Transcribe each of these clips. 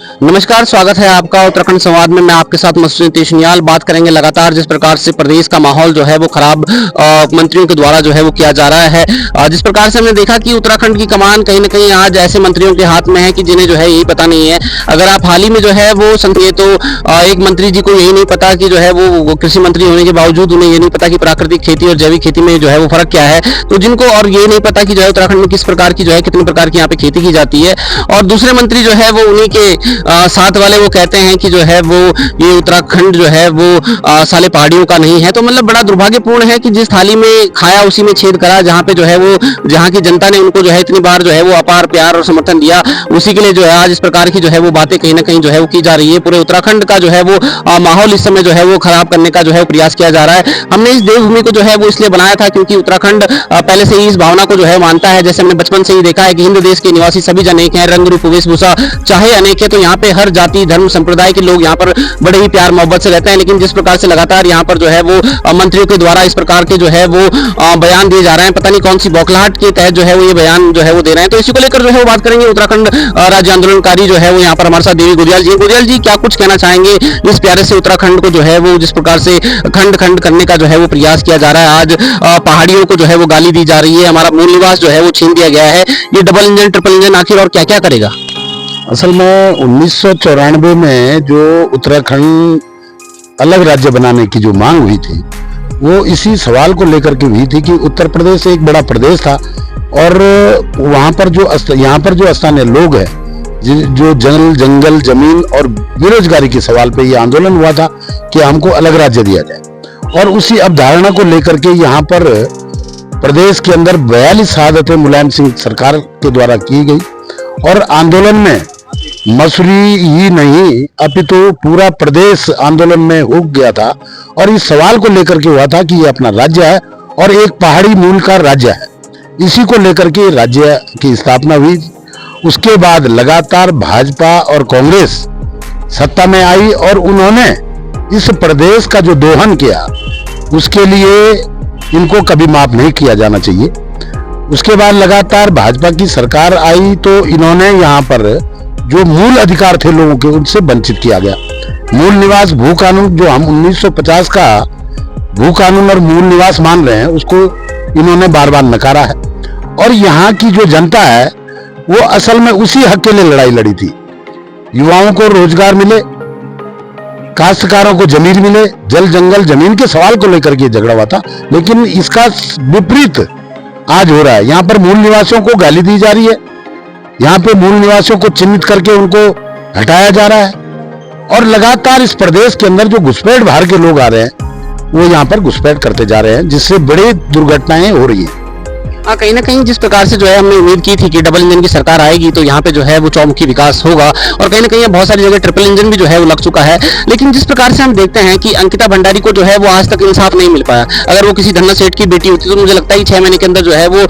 नमस्कार, स्वागत है आपका उत्तराखंड संवाद में। मैं आपके साथ मसूद तेशनियाल बात करेंगे लगातार जिस प्रकार से प्रदेश का माहौल जो है वो खराब मंत्रियों के द्वारा जो है वो किया जा रहा है। जिस प्रकार से हमने देखा कि उत्तराखंड की कमान कहीं ना कहीं आज ऐसे मंत्रियों के हाथ में है कि जिन्हें जो है यही पता नहीं है। अगर आप हाल ही में जो है वो समझिए तो एक मंत्री जी को यही नहीं पता कि जो है वो कृषि मंत्री होने के बावजूद उन्हें ये नहीं पता कि प्राकृतिक खेती और जैविक खेती में जो है वो फर्क क्या है। तो जिनको और ये नहीं पता कि जो है उत्तराखंड में किस प्रकार की जो है कितने प्रकार की यहाँ पे खेती की जाती है, और दूसरे मंत्री जो है वो उन्हीं के साथ वाले वो कहते हैं कि जो है वो ये उत्तराखंड जो है वो साले पहाड़ियों का नहीं है। तो मतलब बड़ा दुर्भाग्यपूर्ण है कि जिस थाली में खाया उसी में छेद करा। जहाँ पे जो है वो जहाँ की जनता ने उनको जो है इतनी बार जो है वो अपार प्यार और समर्थन दिया, उसी के लिए जो है आज इस प्रकार की जो है वो बातें कहीं ना कहीं जो है वो की जा रही है। पूरे उत्तराखंड का जो है वो माहौल इस समय जो है वो खराब करने का जो है प्रयास किया जा रहा है। हमने इस देवभूमि को जो है वो इसलिए बनाया था क्योंकि उत्तराखंड पहले से ही इस भावना को जो है मानता है। जैसे हमने बचपन से ही देखा है कि हिंद देश के निवासी सभी जन एक हैं, रंग रूप वेशभूषा चाहे अनेक है। तो यहाँ पे हर जाति धर्म संप्रदाय के लोग यहाँ पर बड़े ही प्यार मोहब्बत से रहते हैं। लेकिन जिस प्रकार से लगातार यहाँ पर जो है वो मंत्रियों के द्वारा इस प्रकार के जो है वो बयान दिए जा रहे हैं, पता नहीं कौन सी बौखलाहट के तहत जो है वो ये बयान जो है वो दे रहे हैं। तो इसी को लेकर जो है वो बात करेंगे। उत्तराखंड राज्य आंदोलनकारी जो है वो यहाँ पर हमारे साथ देवी गुडियाल जी। गुडियाल जी, क्या कुछ कहना चाहेंगे इस प्यारे से उत्तराखंड को जो है वो जिस प्रकार से खंड खंड करने का जो है वो प्रयास किया जा रहा है। आज पहाड़ियों को जो है वो गाली दी जा रही है, हमारा मूल निवास जो है वो छीन दिया गया है। ये डबल इंजन ट्रिपल इंजन आखिर और क्या क्या करेगा? असल में 1994 में जो उत्तराखंड अलग राज्य बनाने की जो मांग हुई थी वो इसी सवाल को लेकर के हुई थी कि उत्तर प्रदेश एक बड़ा प्रदेश था और वहां पर जो यहाँ पर जो स्थानीय लोग हैं, जो जंगल जमीन और बेरोजगारी के सवाल पे ये आंदोलन हुआ था कि हमको अलग राज्य दिया जाए। और उसी अवधारणा को लेकर के यहाँ पर प्रदेश के अंदर 42 शहादतें मुलायम सिंह सरकार के द्वारा की गई और आंदोलन में मसूरी ही नहीं अपितु पूरा प्रदेश आंदोलन में उग गया था। और इस सवाल को लेकर के हुआ था कि ये अपना राज्य है और एक पहाड़ी मूल का राज्य है। इसी को लेकर के राज्य की स्थापना हुई। उसके बाद लगातार भाजपा और कांग्रेस सत्ता में आई और उन्होंने इस प्रदेश का जो दोहन किया उसके लिए इनको कभी माफ नहीं किया जाना चाहिए। उसके बाद लगातार भाजपा की सरकार आई तो इन्होंने यहाँ पर जो मूल अधिकार थे लोगों के उनसे वंचित किया गया। मूल निवास भू कानून जो हम 1950 का भू कानून और मूल निवास मान रहे हैं उसको इन्होंने बार बार नकारा है। और यहाँ की जो जनता है वो असल में उसी हक के लिए लड़ाई लड़ी थी। युवाओं को रोजगार मिले, काश्तकारों को जमीन मिले, जल जंगल जमीन के सवाल को लेकर के झगड़ा हुआ था। लेकिन इसका विपरीत आज हो रहा है। यहाँ पर मूल निवासियों को गाली दी जा रही है, यहाँ पे मूल निवासियों को चिन्हित करके उनको हटाया जा रहा है और लगातार इस प्रदेश के अंदर जो घुसपैठ बाहर के लोग आ रहे हैं वो यहाँ पर घुसपैठ करते जा रहे हैं, जिससे बड़ी दुर्घटनाएं हो रही हैं। कहीं ना कहीं जिस प्रकार से जो है हमने उम्मीद की थी कि डबल इंजन की सरकार आएगी तो यहाँ पे जो है वो चौमुखी विकास होगा, और कहीं ना कहीं बहुत सारी जगह ट्रिपल इंजन भी जो है वो लग चुका है। लेकिन जिस प्रकार से हम देखते हैं कि अंकिता भंडारी को जो है वो आज तक इंसाफ नहीं मिल पाया। अगर वो किसी धन्ना सेठ की बेटी होती तो मुझे लगता है 6 महीने के अंदर जो है वो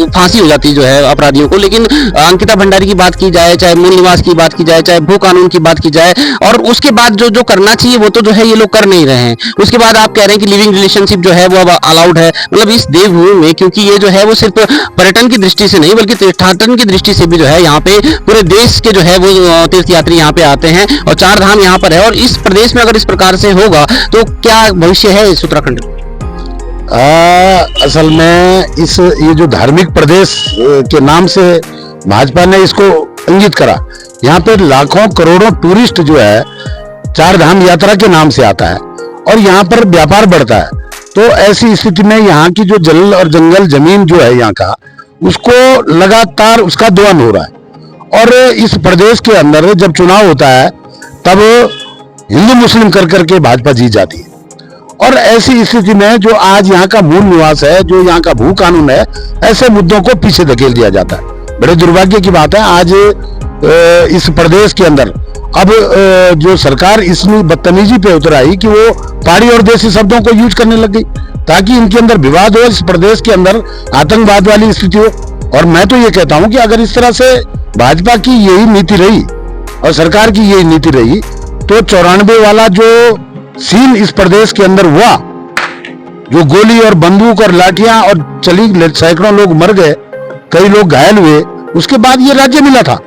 फांसी हो जाती जो है अपराधियों को। लेकिन अंकिता भंडारी की बात की जाए, चाहे मूल निवास की बात की जाए, चाहे भू कानून की बात की जाए, और उसके बाद जो जो करना चाहिए वो तो जो है ये लोग कर नहीं रहे हैं। उसके बाद आप कह रहे हैं कि लिविंग रिलेशनशिप जो है वो अब अलाउड है। मतलब इस देवभूमि में, क्योंकि ये जो है वो सिर्फ पर्यटन की दृष्टि से नहीं बल्कि तीर्थाटन की दृष्टि से भी जो है यहाँ पे पूरे देश के जो है वो तीर्थ यात्री यहाँ पे आते हैं और 4 धाम यहाँ पर है। और इस प्रदेश में अगर इस प्रकार से होगा तो क्या भविष्य है इस उत्तराखंड? असल में ये जो धार्मिक प्रदेश के नाम से भाजपा ने इसको इंगित करा, यहाँ पे लाखों करोड़ों टूरिस्ट जो है 4 धाम यात्रा के नाम से आता है और यहाँ पर व्यापार बढ़ता है। तो ऐसी स्थिति में यहाँ की जो जल और जंगल जमीन जो है यहाँ का उसको लगातार उसका दोहन हो रहा है। और इस प्रदेश के अंदर जब चुनाव होता है तब हिंदू मुस्लिम कर करके भाजपा जीत जाती है। और ऐसी स्थिति में जो आज यहाँ का मूल निवास है, जो यहाँ का भू कानून है, ऐसे मुद्दों को पीछे धकेल दिया जाता है। बड़े दुर्भाग्य की बात है आज इस प्रदेश के अंदर अब जो सरकार इतनी बदतमीजी पे उतर आई कि वो पहाड़ी और देसी शब्दों को यूज करने लग गई ताकि इनके अंदर विवाद हो, इस प्रदेश के अंदर आतंकवाद वाली स्थिति हो। और मैं तो ये कहता हूं कि अगर इस तरह से भाजपा की यही नीति रही और सरकार की यही नीति रही तो 94 वाला जो सीन इस प्रदेश के अंदर हुआ, जो गोली और बंदूक और लाठियां और चली, सैकड़ों लोग मर गए, कई लोग घायल हुए, उसके बाद ये राज्य मिला था।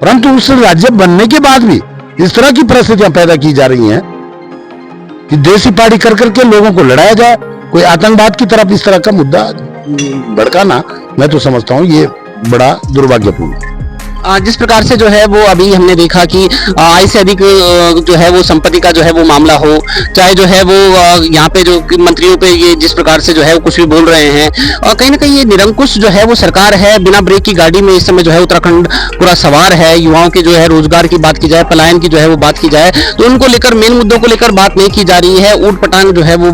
परंतु उस राज्य बनने के बाद भी इस तरह की परिस्थितियां पैदा की जा रही हैं कि देसी पार्टी कर करके लोगों को लड़ाया जाए, कोई आतंकवाद की तरफ इस तरह का मुद्दा भड़काना, मैं तो समझता हूं ये बड़ा दुर्भाग्यपूर्ण है। जिस प्रकार से जो है वो अभी हमने देखा कि आय से अधिक जो है वो संपत्ति का जो है वो मामला हो, चाहे जो है वो यहाँ पे जो मंत्रियों पे ये जिस प्रकार से जो है वो कुछ भी बोल रहे हैं, और कहीं ना कहीं ये निरंकुश जो है वो सरकार है, बिना ब्रेक की गाड़ी में इस समय जो है उत्तराखंड पूरा सवार है। युवाओं के जो है रोजगार की बात की जाए, पलायन की जो है वो बात की जाए, तो उनको लेकर मेन मुद्दों को लेकर बात नहीं की जा रही है। ऊट पटांग जो है वो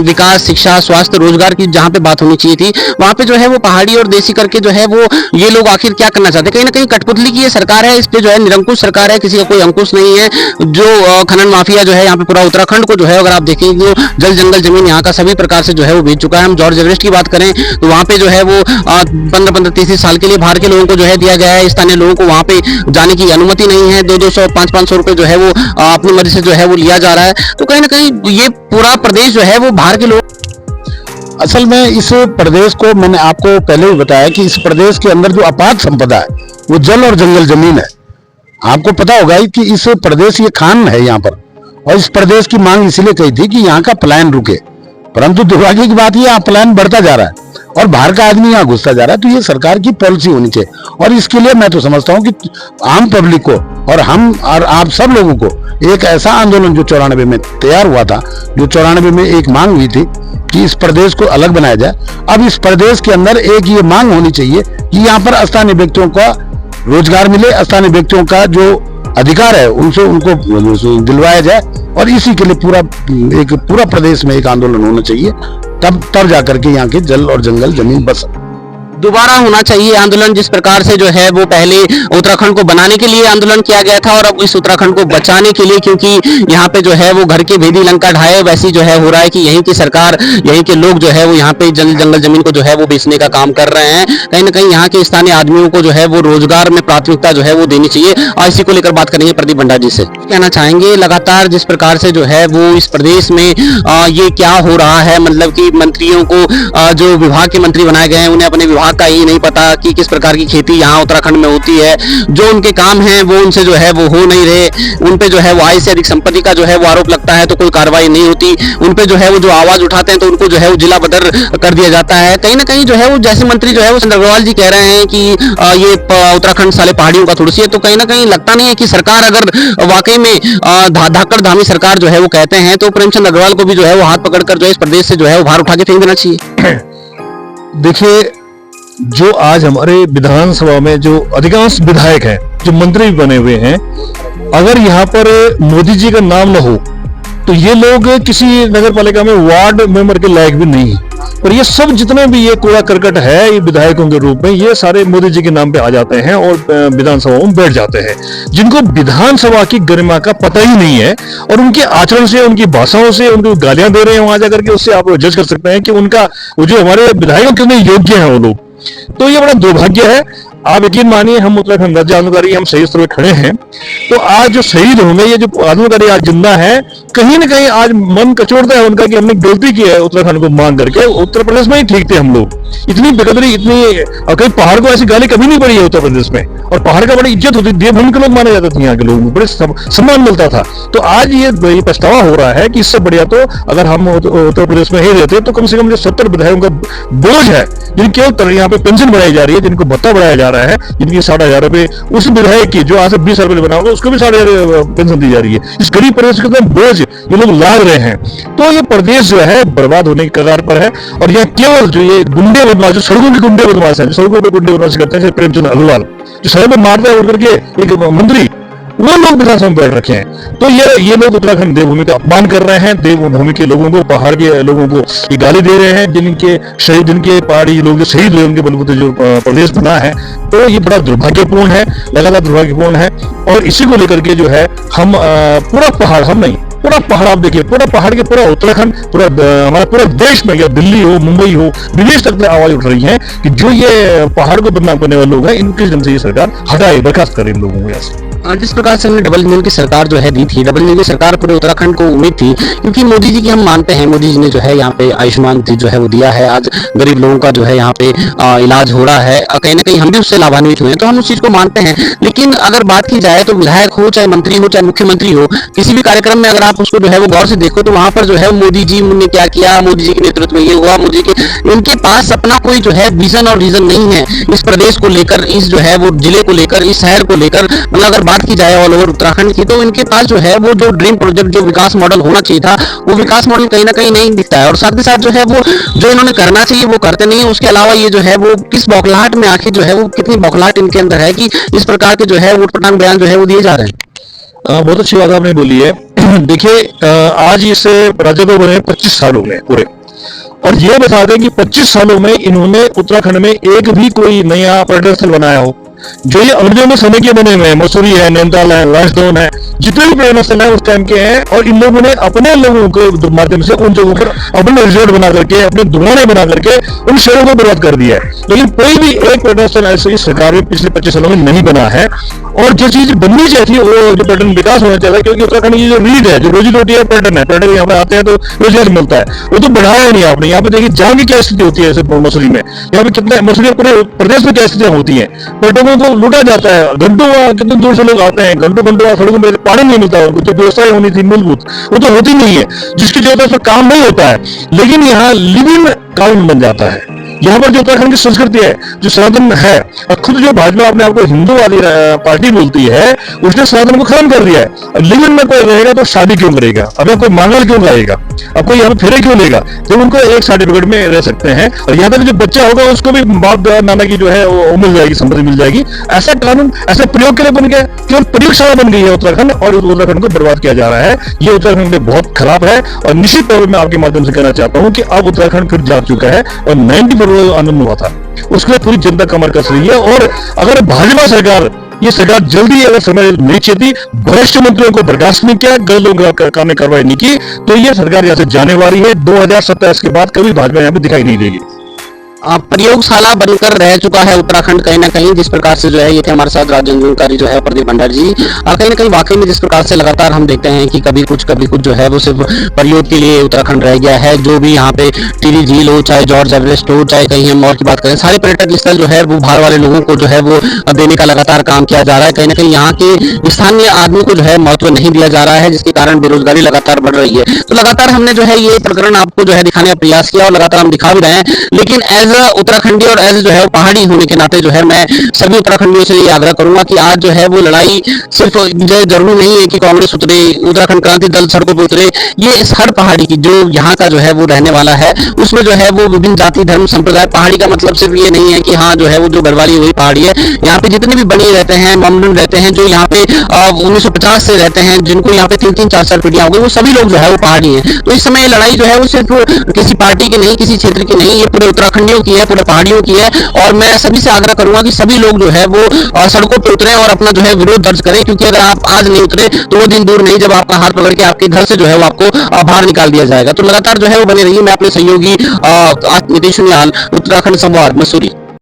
विकास, शिक्षा, स्वास्थ्य, रोजगार की जहाँ पे बात होनी चाहिए थी, वहां पे जो है वो पहाड़ी और देसी करके जो है वो ये लोग आखिर क्या करना चाहते हैं। कहीं ना कहीं कठपुतली की ये सरकार है, इस पे जो है निरंकुश सरकार है, किसी का कोई अंकुश नहीं है। जो खनन माफिया जो है यहाँ पे पूरा उत्तराखंड को जो है अगर आप देखेंगे तो जल जंगल जमीन यहाँ का सभी प्रकार से जो है वो बेच चुका है। हम जॉर्ज एवरेस्ट की बात करें तो वहाँ पे जो है वो 15-15, 30 साल के लिए बाहर के लोगों को जो है दिया गया है, स्थानीय लोगों को वहाँ पे जाने की अनुमति नहीं है। 200, 500 रुपए जो है वो अपनी मर्जी से जो है वो लिया जा रहा है। तो कहीं ना कहीं ये पूरा प्रदेश जो है वो बाहर के लोग, असल में इस प्रदेश को मैंने आपको पहले ही बताया कि इस प्रदेश के अंदर जो अपार संपदा है वो जल और जंगल जमीन है। आपको पता होगा कि इस प्रदेश ये खान है यहाँ पर, और इस प्रदेश की मांग इसलिए कही थी कि यहाँ का पलायन रुके, परंतु दुर्भाग्य की बात ये पलायन बढ़ता जा रहा है और बाहर का आदमी यहाँ घुसता जा रहा है। तो ये सरकार की पॉलिसी होनी चाहिए, और इसके लिए मैं तो समझता हूँ कि आम पब्लिक को और हम और आप सब लोगों को एक ऐसा आंदोलन जो 94 में तैयार हुआ था, जो 94 में एक मांग हुई थी कि इस प्रदेश को अलग बनाया जाए। अब इस प्रदेश के अंदर एक ये मांग होनी चाहिए कि यहाँ पर स्थानीय व्यक्तियों का रोजगार मिले, स्थानीय व्यक्तियों का जो अधिकार है उनसे उनको दिलवाया जाए, और इसी के लिए पूरा प्रदेश में एक आंदोलन होना चाहिए। तब जाकर के यहाँ के जल और जंगल जमीन बस दोबारा होना चाहिए आंदोलन। जिस प्रकार से जो है वो पहले उत्तराखंड को बनाने के लिए आंदोलन किया गया था, और अब इस उत्तराखंड को बचाने के लिए, क्योंकि यहाँ पे जो है वो घर के भेदी लंका ढाए वैसी जो है हो रहा है कि यहीं की सरकार, यहीं के लोग जो है वो यहाँ पे जंगल जमीन को जो है वो बेचने का काम कर रहे हैं। कहीं ना कहीं यहाँ के स्थानीय आदमियों को जो है वो रोजगार में प्राथमिकता जो है वो देनी चाहिए। और इसी को लेकर बात करेंगे प्रदीप भंडारी जी से। कहना चाहेंगे लगातार जिस प्रकार से जो है वो इस प्रदेश में ये क्या हो रहा है, मतलब कि मंत्रियों को जो विभाग के मंत्री बनाए गए हैं उन्हें अपने विभाग का ही नहीं पता कि किस प्रकार की खेती यहाँ उत्तराखंड में होती है। जो उनके काम है वो उनसे जो है वो हो नहीं रहे। उन पे जो है वो आय से अधिक संपत्ति का जो है वो आरोप लगता है तो कोई कार्रवाई नहीं होती। उन पे जो है वो जो आवाज उठाते हैं तो उनको जो है वो जिला बदर कर दिया जाता है। कहीं ना कहीं जो है वो जैसे मंत्री जो है वो चंद्र अग्रवाल जी कह रहे हैं कि ये उत्तराखंड साले पहाड़ियों का थोड़ी सी है, तो कहीं ना कहीं लगता नहीं है कि सरकार अगर वाकई में धाकड़ धामी सरकार जो है वो कहते हैं तो प्रेमचंद अग्रवाल को भी जो है वो हाथ पकड़कर जो है इस प्रदेश से जो है वो बाहर उठा के फेंक देना चाहिए। देखिए, जो आज हमारे विधानसभा में जो अधिकांश विधायक हैं, जो मंत्री भी बने हुए हैं, अगर यहाँ पर मोदी जी का नाम न हो तो ये लोग किसी नगर पालिका में वार्ड मेंबर के लायक भी नहीं है। और ये सब जितने भी ये कूड़ा करकट है ये विधायकों के रूप में ये सारे मोदी जी के नाम पे आ जाते हैं और विधानसभा में बैठ जाते हैं, जिनको विधानसभा की गरिमा का पता ही नहीं है। और उनके आचरण से, उनकी भाषाओं से, उनको गालियां दे रहे हैं वहां जाकर के, उससे आप जज कर सकते हैं कि उनका वो जो हमारे विधायकों कितने योग्य हैं वो लोग। तो ये बड़ा दुर्भाग्य है। आप यकीन मानिए, हम उत्तराखंड राज्य आंदोलनकारी हम शहीद स्थल पे खड़े हैं, तो आज जो शहीद होंगे, ये जो आंदोलनकारी आज जिंदा है, कहीं ना कहीं आज मन कचोटता है उनका कि हमने गलती की है उत्तराखंड को मांग करके। उत्तर प्रदेश में ही ठीक थे हम लोग, इतनी बेकदरी, इतनी, और कहीं पहाड़ को ऐसी गाली कभी नहीं पड़ी है उत्तर प्रदेश में, और पहाड़ का बड़ी इज्जत होती, देवभूमि के लोग माने जाते थे, यहाँ के लोगों को बड़े सम्मान मिलता था। तो आज ये पछतावा हो रहा है कि इससे बढ़िया तो अगर हम उत्तर प्रदेश में ही रहते तो कम से कम जो 70 विधायकों का बोझ है, जिनके यहाँ पे पेंशन बढ़ाई जा रही है, जिनको भत्ता बढ़ाया जा रहा है, जिनकी 60,000 रुपए, उस विधायक की जो आज से 20 साल पहले बना होगा उसको भी 60,000 पेंशन दी जा रही है। इस गरीब प्रदेश के अंदर बोझ ये लोग लाद रहे हैं। तो ये प्रदेश जो है बर्बाद होने की कगार पर है। और यह केवल जो ये गुंडे बदमाश, जो सड़कों के गुंडे बदमाश है, जो सड़कों पर गुंडे बदमाश करते हैं, प्रेमचंद अग्रवाल जो सड़क पर मारता है उड़ करके एक मंत्री, वो लोग विधानसभा में बैठ रखे हैं। तो ये लोग उत्तराखंड देवभूमि का अपमान कर रहे हैं, देवभूमि के लोगों को, पहाड़ के लोगों को ये गाली दे रहे हैं, जिनके शहीद, जिनके पहाड़ी लोग जो शहीद हुए उनके बलबूते जो प्रदेश बना है। तो ये बड़ा दुर्भाग्यपूर्ण है, लगातार दुर्भाग्यपूर्ण है। और इसी को लेकर के जो है हम पूरा पहाड़, हम नहीं, पूरा पहाड़ आप देखिए, पूरा पहाड़ के पूरा उत्तराखंड, पूरा हमारा पूरा देश में, या दिल्ली हो, मुंबई हो, विदेश तक आवाज उठ रही है कि जो ये पहाड़ को बदनाम करने वाले लोग हैं, इनके जन से ये सरकार हटाए, बर्खास्त करे इन लोगों को यहाँ से। जिस प्रकार से हमने डबल इंजन की सरकार जो है दी थी, डबल इंजन की सरकार पूरे उत्तराखंड को उम्मीद थी, क्योंकि मोदी जी की हम मानते हैं, मोदी जी ने जो है यहाँ पे आयुष्मान जो है वो दिया है, आज गरीब लोगों का जो है यहाँ पे इलाज हो रहा है, कहीं ना कहीं हम भी उससे लाभान्वित हुए हैं, तो हम उस चीज को मानते हैं। लेकिन अगर बात की जाए तो विधायक हो, चाहे मंत्री हो, चाहे मुख्यमंत्री हो, किसी भी कार्यक्रम में अगर आप उसको जो है वो गौर से देखो तो वहां पर जो है मोदी जी ने क्या किया, मोदी जी के नेतृत्व में ये हुआ, मोदी के, इनके पास अपना कोई जो है विजन और रीजन नहीं है इस प्रदेश को लेकर, इस जो है वो जिले को लेकर, इस शहर को लेकर। मतलब अगर बात की जाए ऑल ओवर उत्तराखंड की, तो इनके पास जो है वो जो ड्रीम प्रोजेक्ट, जो विकास मॉडल होना चाहिए था, वो विकास मॉडल कहीं ना कहीं नहीं दिखता है। और साथ ही साथ जो है वो जो इन्होंने करना चाहिए वो करते नहीं है। उसके अलावा ये जो है वो किस बौखलाहट में, आखिर जो है वो कितनी बौखलाहट इनके अंदर है कि इस प्रकार के जो है उटपटांग बयान जो है वो दिए जा रहे हैं। बहुत अच्छी बात आपने बोली है। देखिए, आज इस राज्य को बने 25 साल हो गए पूरे, और ये बता दें कि 25 सालों में इन्होंने उत्तराखंड में एक भी कोई नया पर्यटन स्थल बनाया हो। जो ये अंग्रेजों में समय के बने हुए हैं, मसूरी है, नैनीताल है, लांसडौन है, जितने भी पर्यटन स्थल है उस टाइम के हैं, और इन लोगों ने अपने लोगों के माध्यम से उन जगहों पर अपने रिजॉर्ट बना करके, अपने दुकानें बना करके उन शहरों को बर्बाद कर दिया है। लेकिन कोई भी एक पर्यटन स्थल ऐसे सरकार में पिछले 25 सालों में नहीं बना है। और जो चीज बननी चाहिए वो जो पर्यटन विकास होना चाहिए, क्योंकि उत्तराखंड की जो रीढ़ है, जो रोजी रोटी है पर्यटन है, पर्यटक यहाँ पे आते हैं तो रोजगार मिलता है, वो तो बढ़ाया नहीं आपने। यहाँ पे देखिए जहाँ की क्या स्थिति होती है, जैसे मसूरी में, यहाँ पे कितने मसूरी पूरे प्रदेश में क्या स्थितियां होती है, पर्यटकों को लूटा जाता है, घंटों कितने दूर से लोग आते हैं, घंटों सड़कों में पानी नहीं मिलता, उनको जो व्यवस्थाएं होनी थी मूलभूत वो तो होती नहीं है, जिसकी जरूरत है उस पर काम नहीं होता है। लेकिन यहाँ लिविंग कानून बन जाता है। यहाँ पर जो उत्तराखंड की संस्कृति है, जो सनातन है, और खुद जो भाजपा अपने आप को हिंदू वाली पार्टी बोलती है, उसने सनातन को खत्म कर दिया है। लिविंग में कोई रहेगा तो शादी क्यों करेगा, अब कोई मांगल क्यों लाएगा, अब कोई यहाँ पे फेरे क्यों लेगा, जब उनको एक सर्टिफिकेट में रह सकते हैं। और यहाँ तक जो बच्चा होगा उसको भी बाप नाना की जो है वो मिल जाएगी, संपत्ति मिल जाएगी। ऐसा कानून ऐसे प्रयोग के लिए बन गया, केवल प्रयोगशाला बन गई है उत्तराखंड, और उत्तराखंड को बर्बाद किया जा रहा है। ये उत्तराखंड में बहुत खराब है, और निश्चित तौर पर मैं आपके माध्यम से कहना चाहता हूँ कि अब उत्तराखंड फिर जाग चुका है, और 90 आनंद हुआ था उसके लिए पूरी जनता कमर कस रही है। और अगर भाजपा सरकार, ये सरकार जल्दी अगर समय नहीं चाहती, भ्रष्ट मंत्रियों को बर्खास्त नहीं किया, गलत लोगों का काम में कार्रवाई नहीं की, तो ये सरकार यहाँ से जाने वाली है। 2027 के बाद कभी भाजपा यहाँ पे दिखाई नहीं देगी। प्रयोगशाला बनकर रह चुका है उत्तराखंड कहीं ना कहीं, जिस प्रकार से जो है ये थे हमारे साथ राज्य अधिकारी जो है प्रदीप भंडारी जी। कहीं ना कहीं वाकई में जिस प्रकार से लगातार हम देखते हैं कि कभी कुछ जो है वो सिर्फ प्रयोग के लिए उत्तराखंड रह गया है। जो भी यहाँ पे टिहरी झील हो, चाहे जॉर्ज एवरेस्ट हो, चाहे कहीं हम और की बात करें, सारे पर्यटक स्थल जो है वो बाहर वाले लोगों को जो है वो देने का लगातार काम किया जा रहा है। कहीं ना कहीं यहाँ के स्थानीय आदमी को जो है महत्व नहीं दिया जा रहा है, जिसके कारण बेरोजगारी लगातार बढ़ रही है। तो लगातार हमने जो है ये प्रकरण आपको जो है दिखाने का प्रयास किया, और लगातार हम दिखा भी रहे हैं। लेकिन एज उत्तराखंडी और एज जो है पहाड़ी होने के नाते जो है मैं सभी उत्तराखंडियों से ये आग्रह करूंगा कि आज जो है वो लड़ाई सिर्फ जरूरी नहीं है कि कांग्रेस उतरे, उत्तराखंड क्रांति दल सड़कों पर उतरे। ये इस हर पहाड़ी की जो यहाँ का जो है वो रहने वाला है, उसमें जो है वो विभिन्न जाति धर्म संप्रदाय, पहाड़ी का मतलब सिर्फ ये नहीं है कि हाँ जो है वो जो गढ़वाली वही पहाड़ी है। यहाँ पे जितने भी बनिए रहते हैं, ममडन रहते हैं, जो यहाँ पे 1950 से रहते हैं, जिनको यहाँ पे 3-3, 4-4 पीढ़ियां हो गई, वो सभी लोग जो है वो पहाड़ी है। तो इस समय लड़ाई जो है वो सिर्फ किसी पार्टी की नहीं, किसी क्षेत्र की नहीं, ये पूरे उत्तराखंडियों की है, पूरे पहाड़ियों की है। और मैं सभी से आग्रह करूंगा कि सभी लोग जो है वो सड़कों पर उतरे और अपना जो है विरोध दर्ज करें, क्योंकि अगर आप आज नहीं उतरे तो वो दिन दूर नहीं जब आपका हाथ पकड़ के आपके घर से जो है वो आपको बाहर निकाल दिया जाएगा। तो लगातार जो है वो बने रहिए। मैं अपने सहयोगी नीतीश निहाल, उत्तराखंड संवाद, मसूरी।